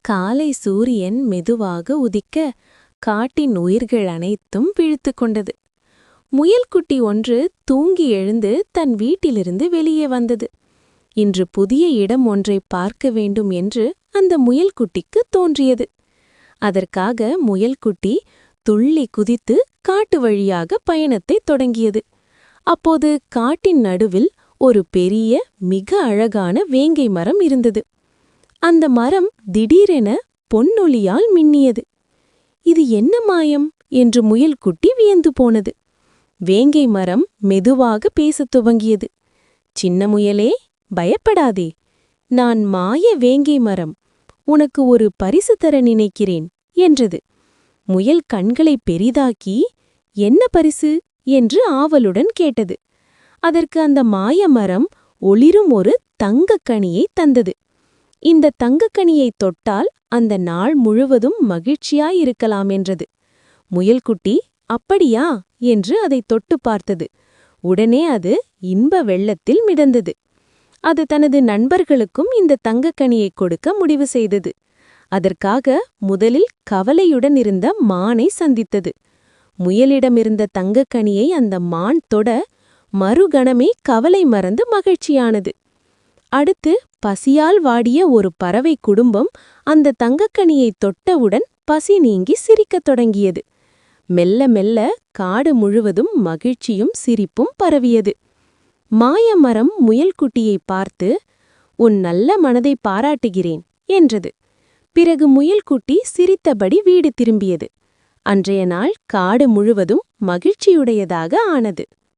காலை சூரியன் மெதுவாக உதிக்க காட்டின் உயிர்கள் அனைத்தும் விழித்துக் கொண்டது. முயல்குட்டி ஒன்று தூங்கி எழுந்து தன் வீட்டிலிருந்து வெளியே வந்தது. இன்று புதிய இடம் ஒன்றை பார்க்க வேண்டும் என்று அந்த முயல்குட்டிக்கு தோன்றியது. அதற்காக முயல்குட்டி துள்ளி குதித்து காட்டு வழியாக பயணத்தைத் தொடங்கியது. அப்போது காட்டின் நடுவில் ஒரு பெரிய மிக அழகான வேங்கை மரம் இருந்தது. அந்த மரம் திடீரென பொன்னொளியால் மின்னியது. இது என்ன மாயம் என்று முயல்குட்டி வியந்து போனது. வேங்கை மரம் மெதுவாக பேசத் துவங்கியது. சின்ன முயலே, பயப்படாதே, நான் மாய வேங்கை மரம், உனக்கு ஒரு பரிசு தர நினைக்கிறேன் என்றது. முயல் கண்களை பெரிதாக்கி, என்ன பரிசு என்று ஆவலுடன் கேட்டது. அதற்கு அந்த மாய மரம் ஒளிரும் ஒரு தங்கக்கனியை தந்தது. இந்த தங்கக்கனியை தொட்டால் அந்த நாள் முழுவதும் மகிழ்ச்சியாயிருக்கலாம் என்றது. முயல்குட்டி அப்படியா என்று அதை தொட்டு பார்த்தது. உடனே அது இன்ப வெள்ளத்தில் மிதந்தது. அது தனது நண்பர்களுக்கும் இந்த தங்கக்கனியை கொடுக்க முடிவு செய்தது. அதற்காக முதலில் கவலையுடன் இருந்த மானை சந்தித்தது. முயலிடமிருந்த தங்கக்கனியை அந்த மான் தொட மறுகணமே கவலை மறந்து மகிழ்ச்சியானது. அடுத்து பசியால் வாடிய ஒரு பறவை குடும்பம் அந்த தங்கக்கனியை தொட்டவுடன் பசி நீங்கி சிரிக்கத் தொடங்கியது. மெல்ல மெல்ல காடு முழுவதும் மகிழ்ச்சியும் சிரிப்பும் பரவியது. மாயமரம் முயல்குட்டியை பார்த்து, உன் நல்ல மனதை பாராட்டுகிறேன் என்றது. பிறகு முயல்குட்டி சிரித்தபடி வீடு திரும்பியது. அன்றைய நாள் காடு முழுவதும் மகிழ்ச்சியுடையதாக ஆனது.